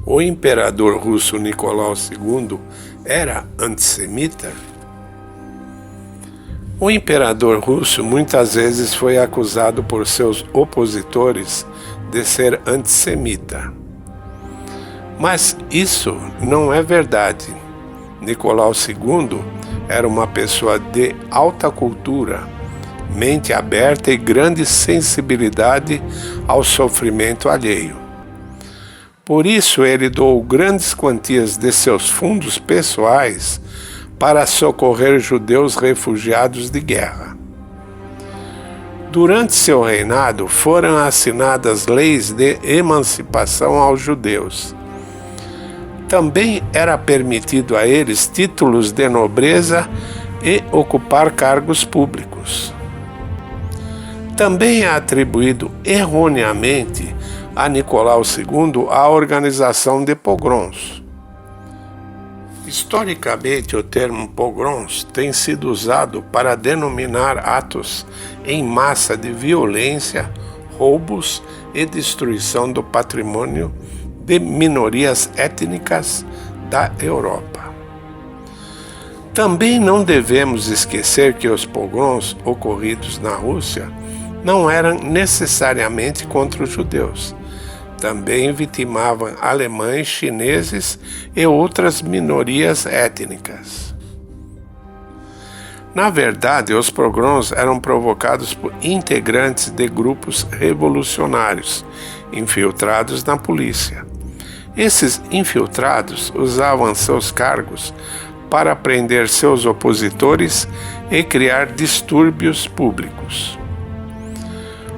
O imperador russo Nicolau II era antissemita? O imperador russo muitas vezes foi acusado por seus opositores de ser antissemita. Mas isso não é verdade. Nicolau II era uma pessoa de alta cultura, mente aberta e grande sensibilidade ao sofrimento alheio. Por isso ele doou grandes quantias de seus fundos pessoais para socorrer judeus refugiados de guerra. Durante seu reinado foram assinadas leis de emancipação aos judeus. Também era permitido a eles títulos de nobreza e ocupar cargos públicos. Também é atribuído erroneamente a Nicolau II a organização de pogroms. Historicamente, o termo pogroms tem sido usado para denominar atos em massa de violência, roubos e destruição do patrimônio de minorias étnicas da Europa. Também não devemos esquecer que os pogroms ocorridos na Rússia não eram necessariamente contra os judeus. Também vitimavam alemães, chineses e outras minorias étnicas. Na verdade, os pogroms eram provocados por integrantes de grupos revolucionários, infiltrados na polícia. Esses infiltrados usavam seus cargos para prender seus opositores e criar distúrbios públicos.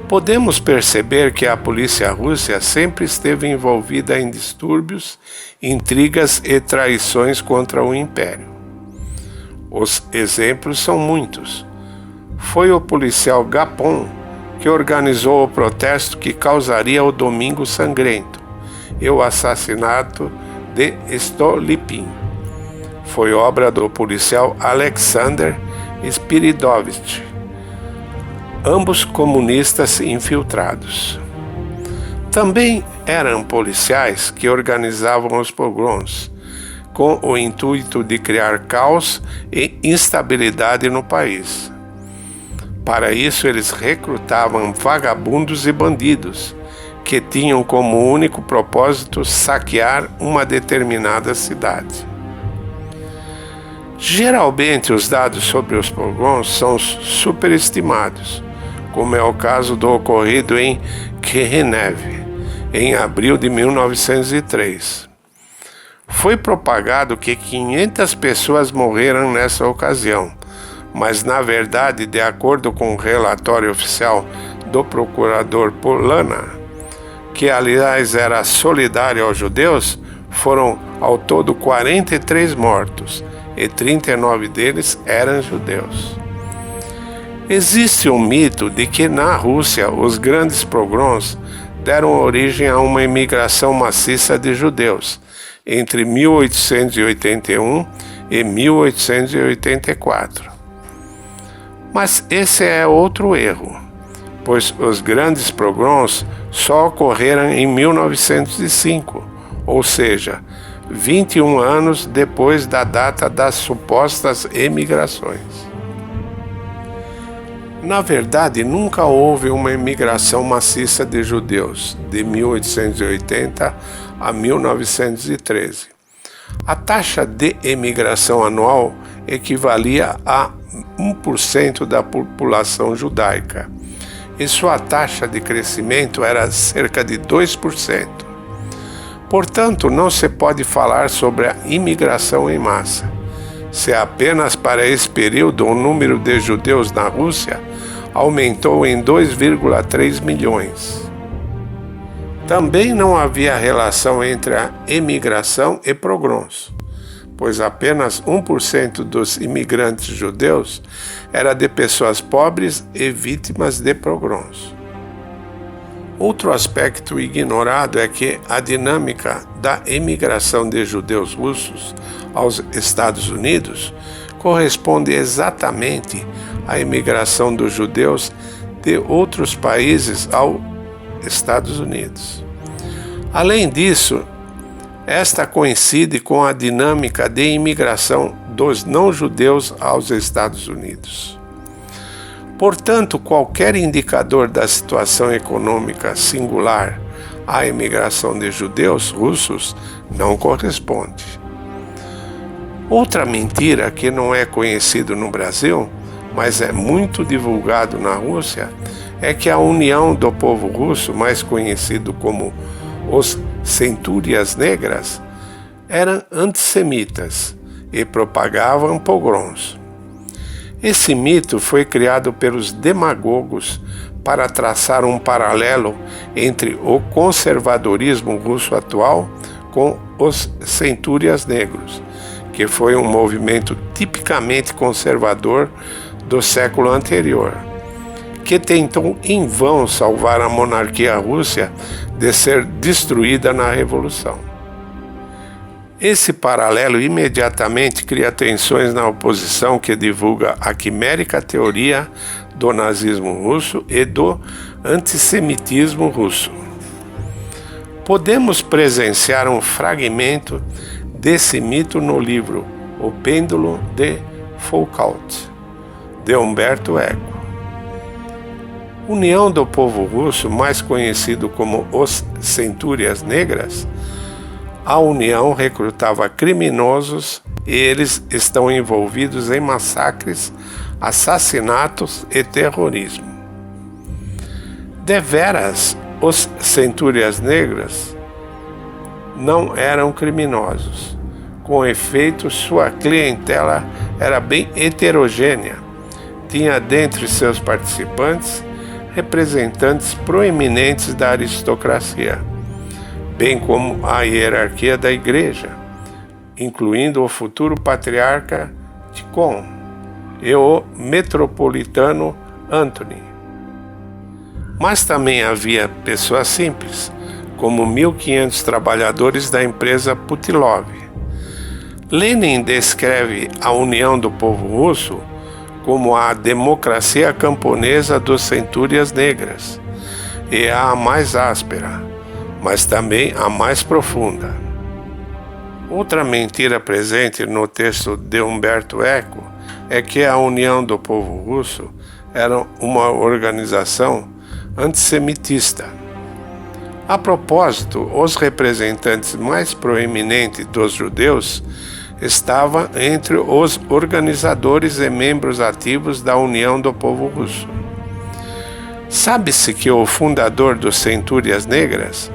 Podemos perceber que a polícia russa sempre esteve envolvida em distúrbios, intrigas e traições contra o império. Os exemplos são muitos. Foi o policial Gapon que organizou o protesto que causaria o Domingo Sangrento e o assassinato de Stolypin. Foi obra do policial Alexander Spiridovich, ambos comunistas infiltrados. Também eram policiais que organizavam os pogroms, com o intuito de criar caos e instabilidade no país. Para isso, eles recrutavam vagabundos e bandidos, que tinham como único propósito saquear uma determinada cidade. Geralmente, os dados sobre os pogroms são superestimados, como é o caso do ocorrido em Kishinev, em abril de 1903. Foi propagado que 500 pessoas morreram nessa ocasião, mas na verdade, de acordo com o relatório oficial do procurador Polana, que aliás era solidário aos judeus, foram ao todo 43 mortos, e 39 deles eram judeus. Existe um mito de que na Rússia os grandes pogroms deram origem a uma imigração maciça de judeus entre 1881 e 1884. Mas esse é outro erro, pois os grandes pogroms só ocorreram em 1905, ou seja, 21 anos depois da data das supostas emigrações. Na verdade, nunca houve uma imigração maciça de judeus, de 1880 a 1913. A taxa de imigração anual equivalia a 1% da população judaica, e sua taxa de crescimento era cerca de 2%. Portanto, não se pode falar sobre a imigração em massa. se apenas para esse período o número de judeus na Rússia aumentou em 2,3 milhões. Também não havia relação entre a imigração e pogroms, pois apenas 1% dos imigrantes judeus era de pessoas pobres e vítimas de pogroms. Outro aspecto ignorado é que a dinâmica da imigração de judeus russos aos Estados Unidos corresponde exatamente à imigração dos judeus de outros países aos Estados Unidos. Além disso, esta coincide com a dinâmica de imigração dos não-judeus aos Estados Unidos. Portanto, qualquer indicador da situação econômica singular à imigração de judeus russos não corresponde. Outra mentira que não é conhecida no Brasil, mas é muito divulgado na Rússia, é que a União do Povo Russo, mais conhecido como os Centúrias Negras, eram antissemitas e propagavam pogroms. Esse mito foi criado pelos demagogos para traçar um paralelo entre o conservadorismo russo atual com os Centúrias Negros, que foi um movimento tipicamente conservador do século anterior, que tentou em vão salvar a monarquia russa de ser destruída na Revolução. Esse paralelo imediatamente cria tensões na oposição que divulga a quimérica teoria do nazismo russo e do antissemitismo russo. Podemos presenciar um fragmento desse mito no livro O Pêndulo de Foucault, de Umberto Eco. União do Povo Russo, mais conhecido como os Centúrias Negras, a União recrutava criminosos e eles estão envolvidos em massacres, assassinatos e terrorismo. Deveras, os Centúrias Negras não eram criminosos. Com efeito, sua clientela era bem heterogênea. Tinha dentre seus participantes representantes proeminentes da aristocracia, bem como a hierarquia da igreja, incluindo o futuro patriarca Tikhon e o metropolitano Antony. Mas também havia pessoas simples, como 1.500 trabalhadores da empresa Putilov. Lenin descreve a união do povo russo como a democracia camponesa dos Centúrias Negras, e a mais áspera, mas também a mais profunda. Outra mentira presente no texto de Umberto Eco é que a União do Povo Russo era uma organização antissemitista. A propósito, os representantes mais proeminentes dos judeus estavam entre os organizadores e membros ativos da União do Povo Russo. Sabe-se que o fundador dos Centúrias Negras,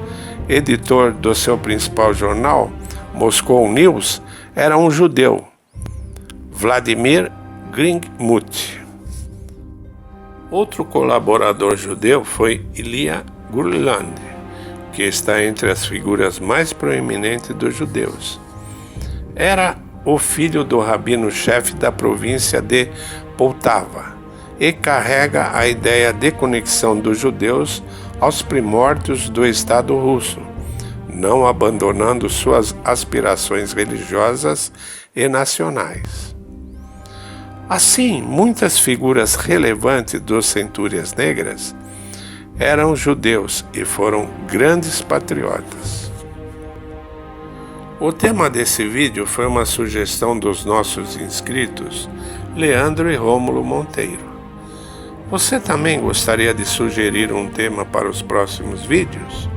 editor do seu principal jornal, Moscow News, era um judeu, Vladimir Gringmut. Outro colaborador judeu foi Ilya Gurland, que está entre as figuras mais proeminentes dos judeus. Era o filho do rabino-chefe da província de Poltava e carrega a ideia de conexão dos judeus aos primórdios do Estado russo, não abandonando suas aspirações religiosas e nacionais. Assim, muitas figuras relevantes dos Centúrias Negras eram judeus e foram grandes patriotas. O tema desse vídeo foi uma sugestão dos nossos inscritos, Leandro e Rômulo Monteiro. Você também gostaria de sugerir um tema para os próximos vídeos?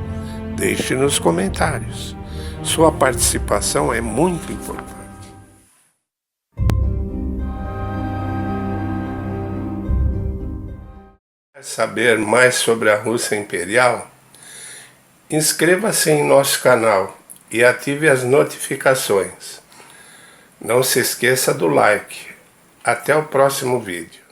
Deixe nos comentários. Sua participação é muito importante. Quer saber mais sobre a Rússia Imperial? Inscreva-se em nosso canal e ative as notificações. Não se esqueça do like. Até o próximo vídeo.